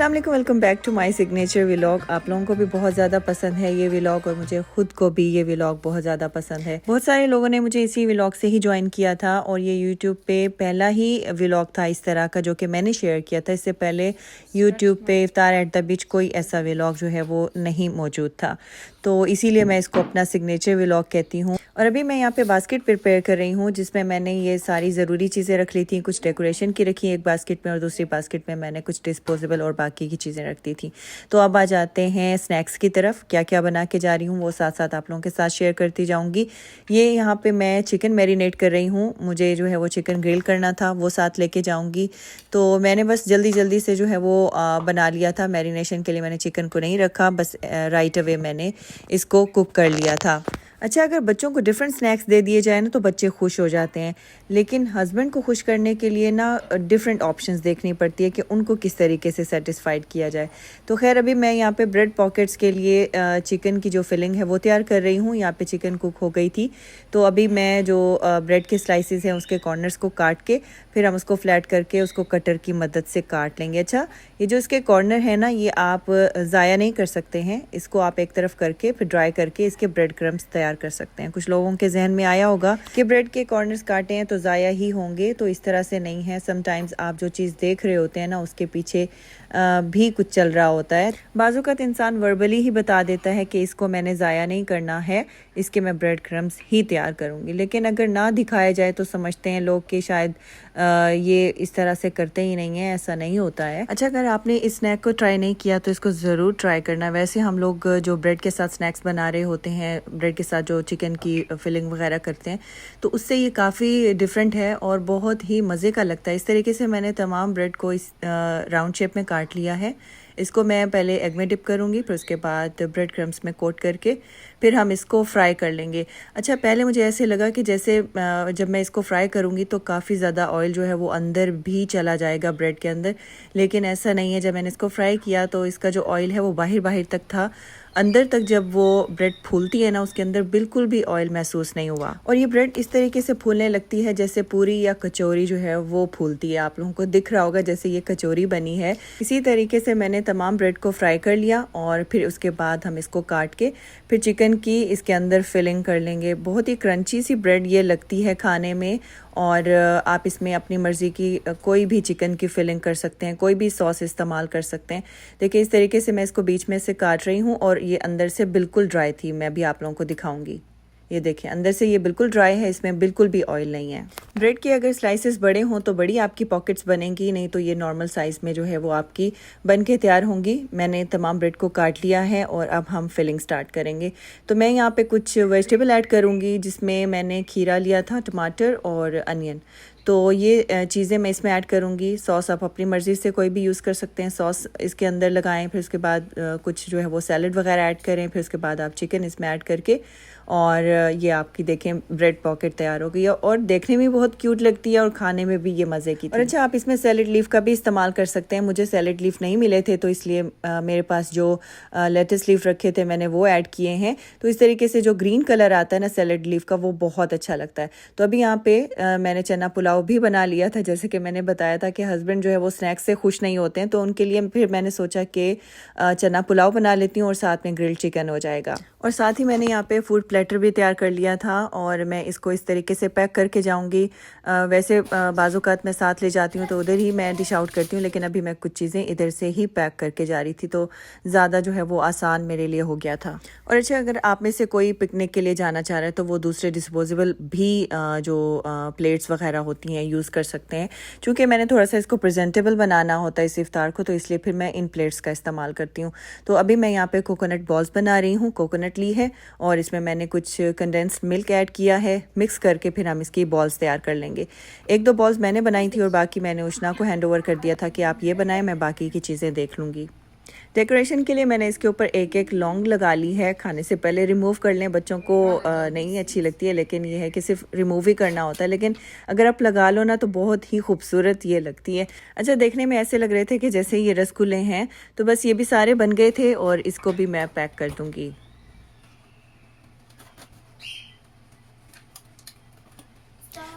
अस्सलाम वालेकुम, welcome back to my signature vlog. आप लोगों को भी बहुत ज़्यादा पसंद है ये व्लॉग और मुझे खुद को भी ये व्लॉग बहुत ज़्यादा पसंद है। बहुत सारे लोगों ने मुझे इसी व्लॉग से ही ज्वाइन किया था और ये यूट्यूब पे पहला ही व्लॉग था इस तरह का जो कि मैंने शेयर किया था। इससे पहले यूट्यूब पे इफ्तार एट द बीच कोई ऐसा व्लॉग जो है वो नहीं मौजूद था, तो इसीलिए मैं इसको अपना सिग्नेचर व्लॉग कहती हूँ। और अभी मैं यहाँ पे बास्केट प्रिपेयर कर रही हूँ जिसमें मैंने ये सारी ज़रूरी चीज़ें रख ली थी। कुछ डेकोरेशन की रखी एक बास्केट में और दूसरी बास्केट में मैंने कुछ डिस्पोजेबल और बाकी की चीज़ें रखती थी। तो अब आ जाते हैं स्नैक्स की तरफ। क्या क्या बना के जा रही हूँ वो साथ साथ आप लोगों के साथ शेयर करती जाऊँगी। ये यहाँ पे मैं चिकन मैरिनेट कर रही हूँ। मुझे जो है वो चिकन ग्रिल करना था, वो साथ लेके जाऊँगी। तो मैंने बस जल्दी जल्दी से जो है वो बना लिया था। मैरिनेशन के लिए मैंने चिकन को नहीं रखा, बस राइट अवे मैंने इसको कुक कर लिया था। अच्छा, अगर बच्चों को डिफरेंट स्नैक्स दे दिए जाए ना तो बच्चे खुश हो जाते हैं, लेकिन हस्बैंड को खुश करने के लिए ना डिफरेंट ऑप्शंस देखनी पड़ती है कि उनको किस तरीके से सेटिस्फाइड किया जाए। तो खैर अभी मैं यहाँ पे ब्रेड पॉकेट्स के लिए चिकन की जो फिलिंग है वो तैयार कर रही हूँ। यहाँ पे चिकन कुक हो गई थी, तो अभी मैं जो ब्रेड के स्लाइसेस हैं उसके कॉर्नर्स को काट के फिर हम उसको फ्लैट करके उसको कटर की मदद से काट लेंगे। अच्छा, ये जो इसके कॉर्नर है ना ये आप ज़ाया नहीं कर सकते हैं, इसको आप एक तरफ करके फिर ड्राई करके इसके ब्रेड क्रम्स तैयार कर सकते हैं। कुछ लोगों के जहन में आया होगा कि ब्रेड के कॉर्नर्स काटे हैं तो ज़ाया ही होंगे, तो इस तरह से नहीं है। समटाइम्स आप जो चीज़ देख रहे होते हैं ना उसके पीछे भी कुछ चल रहा होता है। बाज़ूक़ात इंसान वर्बली ही बता देता है कि इसको मैंने ज़ाया नहीं करना है, इसके मैं ब्रेड क्रम्स ही तैयार करूँगी, लेकिन अगर ना दिखाया जाए तो समझते हैं लोग कि शायद ये इस तरह से करते ही नहीं है। ऐसा नहीं होता है। अच्छा, अगर आपने इस स्नैक को ट्राई नहीं किया तो इसको ज़रूर ट्राई करना। वैसे हम लोग जो ब्रेड के साथ स्नैक्स बना रहे होते हैं, ब्रेड के साथ जो चिकन की फिलिंग वगैरह करते हैं, तो उससे ये काफ़ी डिफरेंट है और बहुत ही मज़े का लगता है। इस तरीके से मैंने तमाम ब्रेड को इस राउंड शेप में काट लिया है। इसको मैं पहले एग में डिप करूँगी, फिर उसके बाद ब्रेड क्रम्स में कोट करके फिर हम इसको फ्राई कर लेंगे। अच्छा, पहले मुझे ऐसे लगा कि जैसे जब मैं इसको फ्राई करूँगी तो काफ़ी ज़्यादा ऑयल जो है वो अंदर भी चला जाएगा ब्रेड के अंदर, लेकिन ऐसा नहीं है। जब मैंने इसको फ्राई किया तो इसका जो ऑयल है वो बाहर बाहर तक था। अंदर तक जब वो ब्रेड फूलती है ना उसके अंदर बिल्कुल भी ऑयल महसूस नहीं हुआ। और ये ब्रेड इस तरीके से फूलने लगती है जैसे पूरी या कचौरी जो है वो फूलती है। आप लोगों को दिख रहा होगा जैसे ये कचौरी बनी है। इसी तरीके से मैंने तमाम ब्रेड को फ्राई कर लिया और फिर उसके बाद हम इसको काट के फिर चिकन की इसके अंदर फिलिंग कर लेंगे। बहुत ही क्रंची सी ब्रेड ये लगती है खाने में और आप इसमें अपनी मर्ज़ी की कोई भी चिकन की फिलिंग कर सकते हैं, कोई भी सॉस इस्तेमाल कर सकते हैं। देखिए इस तरीके से मैं इसको बीच में से काट रही हूँ और ये अंदर से बिल्कुल ड्राई थी। मैं भी आप लोगों को दिखाऊंगी। ये देखिए अंदर से ये बिल्कुल ड्राई है, इसमें बिल्कुल भी ऑयल नहीं है। ब्रेड के अगर स्लाइसेस बड़े हों तो बड़ी आपकी पॉकेट्स बनेंगी, नहीं तो ये नॉर्मल साइज़ में जो है वो आपकी बन के तैयार होंगी। मैंने तमाम ब्रेड को काट लिया है और अब हम फिलिंग स्टार्ट करेंगे। तो मैं यहाँ पे कुछ वेजिटेबल ऐड करूँगी, जिसमें मैंने खीरा लिया था, टमाटर और अनियन। तो ये चीज़ें मैं इसमें ऐड करूँगी। सॉस आप अपनी मर्ज़ी से कोई भी यूज़ कर सकते हैं, सॉस इसके अंदर लगाएं। फिर उसके बाद कुछ जो है वो सैलड वगैरह ऐड करें। फिर उसके बाद आप चिकन इसमें ऐड करके और ये आपकी देखें ब्रेड पॉकेट तैयार हो गई है और देखने में बहुत क्यूट लगती है और खाने में भी ये मज़े की थी। और अच्छा, आप इसमें सैलड लीफ का भी इस्तेमाल कर सकते हैं। मुझे सैलड लीफ नहीं मिले थे तो इसलिए मेरे पास जो लेटस लीफ रखे थे मैंने वो ऐड किए हैं। तो इस तरीके से जो ग्रीन कलर आता है ना सैलड लीफ का, वो बहुत अच्छा लगता है। तो अभी यहाँ पे मैंने चना पुलाव भी बना लिया था। जैसे कि मैंने बताया था कि हस्बैंड जो है वो स्नैक्स से खुश नहीं होते हैं, तो उनके लिए फिर मैंने सोचा कि चना पुलाव बना लेती हूँ और साथ में ग्रिल्ड चिकन हो जाएगा। और साथ ही मैंने यहाँ पे फूड प्लेटर भी तैयार कर लिया था और मैं इसको इस तरीके से पैक करके जाऊँगी। वैसे बाज़ूक़ात मैं साथ ले जाती हूँ तो उधर ही मैं डिश आउट करती हूँ, लेकिन अभी मैं कुछ चीज़ें इधर से ही पैक करके जा रही थी तो ज़्यादा जो है वो आसान मेरे लिए हो गया था। और अच्छा, अगर आप में से कोई पिकनिक के लिए जाना चाह रहा है तो वो दूसरे डिस्पोजेबल भी जो प्लेट्स वगैरह होती हैं यूज़ कर सकते हैं। चूँकि मैंने थोड़ा सा इसको प्रेजेंटेबल बनाना होता है इस इफ्तार को, तो इसलिए फिर मैं इन प्लेट्स का इस्तेमाल करती हूँ। तो अभी मैं यहाँ पे कोकोनट बॉल्स बना रही हूँ। कोकोनट ली है और इसमें मैंने कुछ कंडेंस्ड मिल्क ऐड किया है। मिक्स करके फिर हम इसकी बॉल्स तैयार कर लेंगे। एक दो बॉल्स मैंने बनाई थी और बाकी मैंने उष्णा को हैंड ओवर कर दिया था कि आप ये बनाएं, मैं बाकी की चीज़ें देख लूँगी। डेकोरेशन के लिए मैंने इसके ऊपर एक एक लौंग लगा ली है। खाने से पहले रिमूव कर लें, बच्चों को नहीं अच्छी लगती है, लेकिन ये है कि सिर्फ रिमूव ही करना होता है, लेकिन अगर आप लगा लो ना तो बहुत ही खूबसूरत ये लगती है। अच्छा, देखने में ऐसे लग रहे थे कि जैसे ये रसगुल्ले हैं। तो बस ये भी सारे बन गए थे और इसको भी मैं पैक कर दूँगी।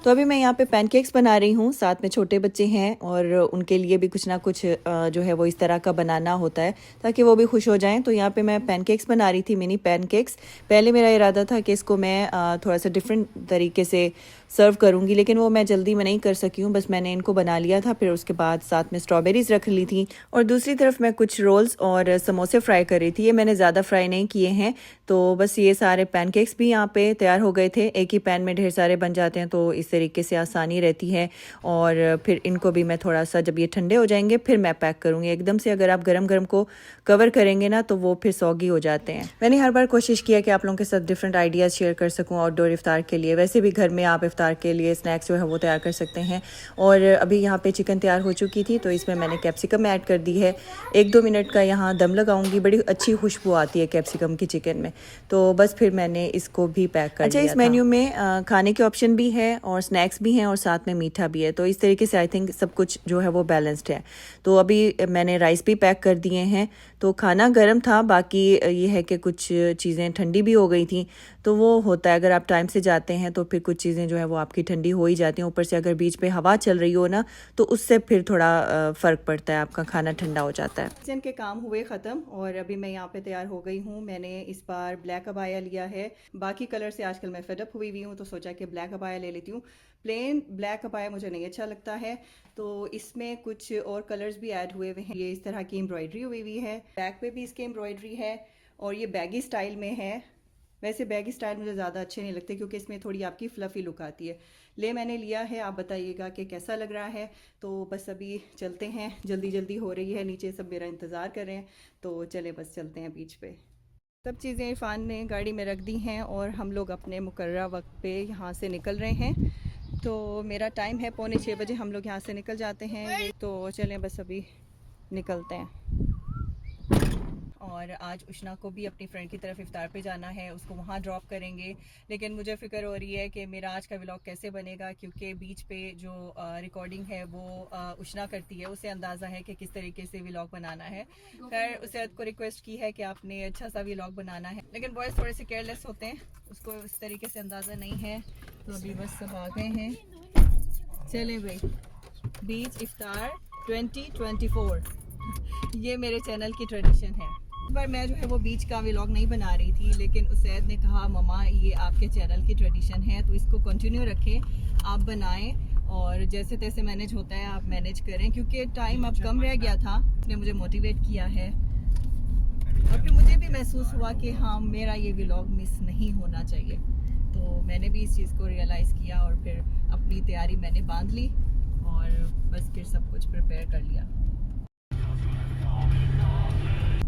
तो अभी मैं यहाँ पे पैनकेक्स बना रही हूँ, साथ में छोटे बच्चे हैं और उनके लिए भी कुछ ना कुछ जो है वो इस तरह का बनाना होता है ताकि वो भी खुश हो जाएं। तो यहाँ पे मैं पैनकेक्स बना रही थी, मिनी पैनकेक्स। पहले मेरा इरादा था कि इसको मैं थोड़ा सा डिफरेंट तरीके से सर्व करूँगी, लेकिन वो मैं जल्दी में नहीं कर सकी हूँ, बस मैंने इनको बना लिया था। फिर उसके बाद साथ में स्ट्रॉबेरीज़ रख ली थी और दूसरी तरफ मैं कुछ रोल्स और समोसे फ्राई कर रही थी। ये मैंने ज़्यादा फ्राई नहीं किए हैं। तो बस ये सारे पैनकेक्स भी यहाँ पे तैयार हो गए थे। एक ही पैन में ढेर सारे बन जाते हैं, तो इस तरीके से आसानी रहती है। और फिर इनको भी मैं थोड़ा सा, जब ये ठंडे हो जाएंगे फिर मैं पैक करूँगी। एकदम से अगर आप गरम गरम को कवर करेंगे ना तो वो फिर सौगी हो जाते हैं। मैंने हर बार कोशिश किया कि आप लोगों के साथ डिफरेंट आइडियाज़ शेयर कर सकूँ आउटडोर इफ्तार के लिए। वैसे भी घर में आप इफ्तार के लिए स्नैक्स जो है वो तैयार कर सकते हैं। और अभी यहाँ पे चिकन तैयार हो चुकी थी, तो इसमें मैंने कैप्सिकम ऐड कर दी है। 1-2 मिनट का यहाँ दम लगाऊंगी। बड़ी अच्छी खुशबू आती है कैप्सिकम की चिकन में। तो बस फिर मैंने इसको भी पैक कर दिया। इस मेन्यू में खाने के ऑप्शन भी है और स्नैक्स भी हैं और साथ में मीठा भी है। तो इस तरीके से आई थिंक सब कुछ जो है वो बैलेंस्ड है। तो अभी मैंने राइस भी पैक कर दिए हैं। तो खाना गर्म था, बाकी ये है कि कुछ चीज़ें ठंडी भी हो गई थी। तो वो होता है, अगर आप टाइम से जाते हैं तो फिर कुछ चीज़ें जो है वो आपकी ठंडी हो ही जाती हैं। ऊपर से अगर बीच पे हवा चल रही हो ना तो उससे फिर थोड़ा फ़र्क पड़ता है, आपका खाना ठंडा हो जाता है। किचन के काम हुए ख़त्म और अभी मैं यहाँ पे तैयार हो गई हूँ। मैंने इस बार ब्लैक अबाया लिया है। बाकी कलर से आजकल मैं फेडअप हुई हूँ, तो सोचा कि ब्लैक अबाया ले लेती हूँ। प्लेन ब्लैक अबाया मुझे नहीं अच्छा लगता है, तो इसमें कुछ और कलर्स भी ऐड हुए हुए हैं। ये इस तरह की एम्ब्रॉयडरी हुई है, बैक पे भी इसके एम्ब्रॉयडरी है और ये बैगी स्टाइल में है। वैसे बैगी स्टाइल मुझे ज़्यादा अच्छे नहीं लगते क्योंकि इसमें थोड़ी आपकी फ्लफ़ी लुक आती है। ले मैंने लिया है, आप बताइएगा कि कैसा लग रहा है। तो बस अभी चलते हैं, जल्दी जल्दी हो रही है, नीचे सब मेरा इंतज़ार कर रहे हैं। तो चले बस चलते हैं बीच पे। सब चीज़ें इरफान ने गाड़ी में रख दी हैं और हम लोग अपने मुकर्रर वक्त पे यहाँ से निकल रहे हैं। तो मेरा टाइम है 5:45 बजे, हम लोग यहाँ से निकल जाते हैं। तो चलें बस अभी निकलते हैं। और आज उष्णा को भी अपनी फ्रेंड की तरफ इफ्तार पे जाना है, उसको वहाँ ड्रॉप करेंगे। लेकिन मुझे फ़िक्र हो रही है कि मेरा आज का व्लॉग कैसे बनेगा, क्योंकि बीच पे जो रिकॉर्डिंग है वो उष्णा करती है। उसे अंदाज़ा है कि किस तरीके से व्लॉग बनाना है। खैर उसे को रिक्वेस्ट की है कि आपने अच्छा सा व्लॉग बनाना है, लेकिन बॉयज़ थोड़े से केयरलेस होते हैं, उसको इस तरीके से अंदाज़ा नहीं है। तो अभी बस सब आ गए हैं। चले भाई, बीच इफ्तार 2024 ये मेरे चैनल की ट्रेडिशन है। पर मैं जो है वो बीच का व्लॉग नहीं बना रही थी, लेकिन उसैद ने कहा ममा ये आपके चैनल की ट्रेडिशन है तो इसको कंटिन्यू रखें, आप बनाएं और जैसे तैसे मैनेज होता है आप मैनेज करें, क्योंकि टाइम अब कम रह गया था। उसने मुझे मोटिवेट किया है और फिर मुझे भी महसूस हुआ कि हाँ मेरा ये व्लॉग मिस नहीं होना चाहिए। तो मैंने भी इस चीज़ को रियलाइज़ किया और फिर अपनी तैयारी मैंने बांध ली और बस फिर सब कुछ प्रिपेयर कर लिया।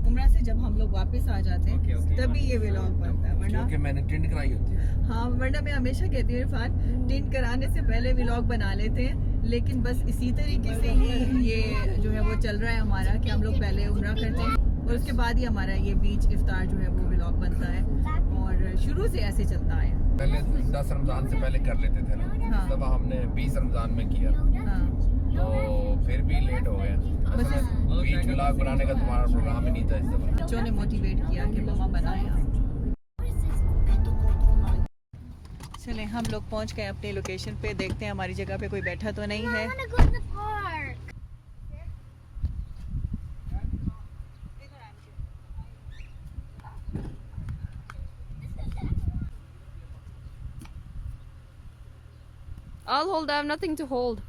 उम्रा से जब हम लोग वापस आ जाते हैं तभी ये व्लॉग बनता है, वरना क्योंकि मैंने टिंट कराई होती है। हाँ, वरना मैं हमेशा कहती हूँ इरफान टिंट कराने से पहले व्लॉग बना लेते हैं। लेकिन बस इसी तरीके से ही ये जो है वो चल रहा है हमारा कि हम लोग पहले उम्रा करते हैं और उसके बाद ही हमारा ये बीच इफ्तार जो है वो व्लॉग बनता है और शुरू से ऐसे चलता है। पहले 10 रमजान से पहले कर लेते थे ना। हाँ। तब हमने 20 रमजान में किया, हाँ, तो फिर भी लेट हो गए। बीच व्लॉग बनाने का तुम्हारा प्रोग्राम ही नहीं था इस दफा। बच्चों ने मोटिवेट किया कि मम्मा बनाएं आप। चलें हम लोग पहुंच गए अपनी लोकेशन पे, देखते हैं हमारी जगह पे कोई बैठा तो नहीं है। I'll hold. I have nothing to hold.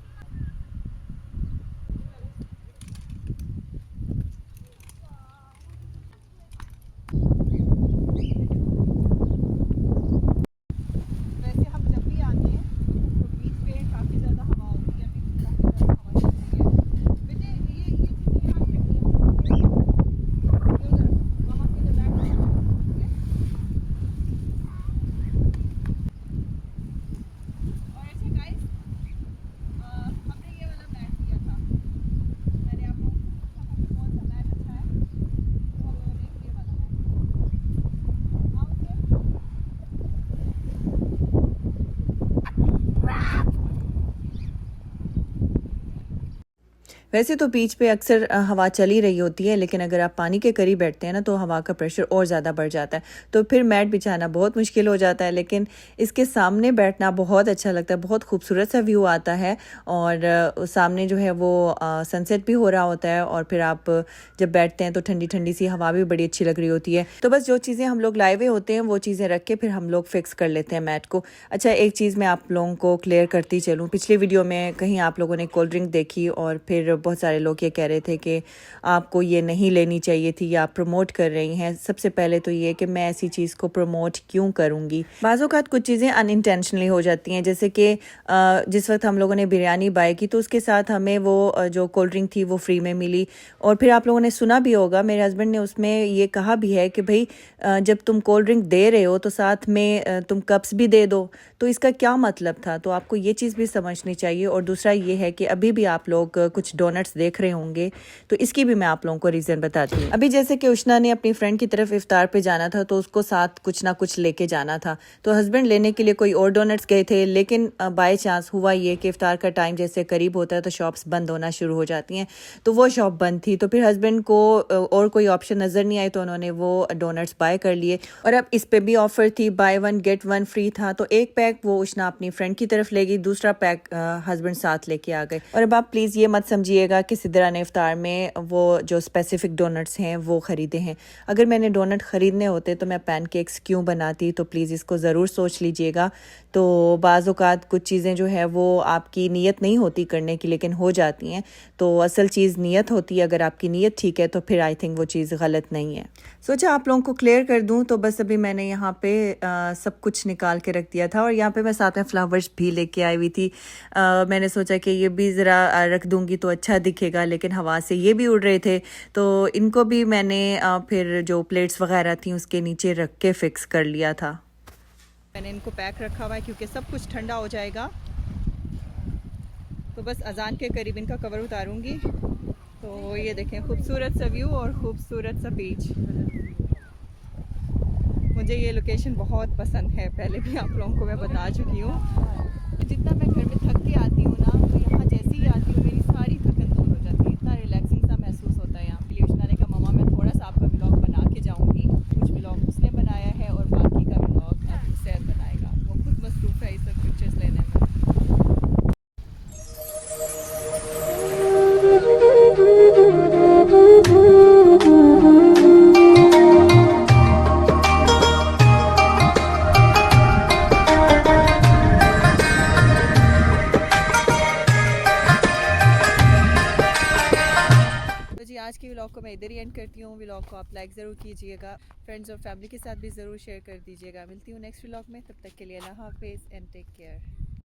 वैसे हम जब भी आते हैं तो बीच पे काफ़ी ज़्यादा हवा होती है। अभी भी काफ़ी ज़्यादा हवा चल रही है। बेटे ये चीज़ें यहाँ रखी है, मामा के इधर बैठ जाओ। और ऐसे गाइस वैसे तो बीच पे अक्सर हवा चली रही होती है, लेकिन अगर आप पानी के करीब बैठते हैं ना तो हवा का प्रेशर और ज़्यादा बढ़ जाता है, तो फिर मैट बिछाना बहुत मुश्किल हो जाता है। लेकिन इसके सामने बैठना बहुत अच्छा लगता है, बहुत खूबसूरत सा व्यू आता है और सामने जो है वो सनसेट भी हो रहा होता है और फिर आप जब बैठते हैं तो ठंडी ठंडी सी हवा भी बड़ी अच्छी लग रही होती है। तो बस जो चीज़ें हम लोग लाए हुए होते हैं वो चीज़ें रख के फिर हम लोग फिक्स कर लेते हैं मैट को। अच्छा, एक चीज़ मैं आप लोगों को क्लियर करती चलूँ, पिछली वीडियो में कहीं आप लोगों ने कोल्ड ड्रिंक देखी और फिर बहुत सारे लोग ये कह रहे थे कि आपको ये नहीं लेनी चाहिए थी या आप प्रमोट कर रही हैं। सबसे पहले तो ये कि मैं ऐसी चीज़ को प्रमोट क्यों करूँगी। बाज़ औक़ात कुछ चीज़ें अनइंटेंशनली हो जाती हैं, जैसे कि जिस वक्त हम लोगों ने बिरयानी बाय की तो उसके साथ हमें वो जो कोल्ड ड्रिंक थी वो फ्री में मिली। और फिर आप लोगों ने सुना भी होगा, मेरे हस्बैंड ने उसमें ये कहा भी है कि भाई जब तुम कोल्ड ड्रिंक दे रहे हो तो साथ में तुम कप्स भी दे दो, तो इसका क्या मतलब था। तो आपको ये चीज़ भी समझनी चाहिए। और दूसरा ये है कि अभी भी आप लोग कुछ डोनट्स देख रहे होंगे, तो इसकी भी मैं आप लोगों को रीज़न बताती हूँ। अभी जैसे कि उष्णा ने अपनी फ्रेंड की तरफ इफ्तार पे जाना था तो उसको साथ कुछ ना कुछ लेके जाना था, तो हस्बैंड लेने के लिए कोई और डोनट्स गए थे, लेकिन बाय चांस हुआ ये कि इफ्तार का टाइम जैसे करीब होता है तो शॉप्स बंद होना शुरू हो जाती हैं, तो वो शॉप बंद थी। तो फिर हस्बैंड को और कोई ऑप्शन नज़र नहीं आई तो उन्होंने वो डोनट्स बाय कर लिए। और अब इस पे भी ऑफर थी, बाय 1 गेट 1 फ्री था, तो एक पैक वो उष्णा अपनी फ्रेंड की तरफ ले गई, दूसरा पैक हस्बैंड साथ लेके आ गए। और अब आप प्लीज़ ये मत समझिएगा कि सिद्रा ने इफ्तार में वो जो स्पेसिफिक डोनट्स हैं वो ख़रीदे हैं। अगर मैंने डोनट ख़रीदने होते तो मैं पैनकेक्स क्यों बनाती, तो प्लीज़ इसको ज़रूर सोच लीजिएगा। तो बाज़ औक़ात कुछ चीज़ें जो है वो आपकी नीयत नहीं होती करने की, लेकिन हो जाती हैं। तो असल चीज़ नीयत होती है, अगर आपकी नीयत ठीक है तो फिर आई थिंक वो चीज़ गलत नहीं है। सोचा आप लोगों को क्लियर कर दूं, तो बस अभी मैंने यहाँ पे सब कुछ निकाल के रख दिया था और यहाँ पे मैं साथ में फ्लावर्स भी लेके आई हुई थी। मैंने सोचा कि ये भी ज़रा रख दूंगी तो अच्छा दिखेगा, लेकिन हवा से ये भी उड़ रहे थे, तो इनको भी मैंने फिर जो प्लेट्स वगैरह थी उसके नीचे रख के फिक्स कर लिया था। मैंने इनको पैक रखा हुआ है क्योंकि सब कुछ ठंडा हो जाएगा। तो बस अजान के करीब इनका कवर उतारूंगी। तो ये देखें, खूबसूरत सा व्यू और खूबसूरत सा बीच। मुझे ये लोकेशन बहुत पसंद है, पहले भी आप लोगों को मैं बता चुकी हूँ। जितना मैं घर में थक के आती हूँ ना, तो यहाँ जैसे ही आती हूँ मेरी सारी थकन दूर हो जाती है। इतना रिलैक्सिंग सा महसूस होता है यहाँ पे। उष्णा ने कहा मम्मा मैं थोड़ा सा आपका व्लॉग बना के जाऊँगी। कुछ व्लॉग उसने बनाया है और बाकी का व्लॉग अब हुसैन बनाएगा। वो खुद मसरूफ़ है इस सब पिक्चर्स लेने में। आज की व्लॉग को मैं इधर ही एंड करती हूँ। व्लॉग को आप लाइक ज़रूर कीजिएगा, फ्रेंड्स और फैमिली के साथ भी ज़रूर शेयर कर दीजिएगा। मिलती हूँ नेक्स्ट व्लॉग में, तब तक के लिए अल्लाह हाफिज़ एंड टेक केयर।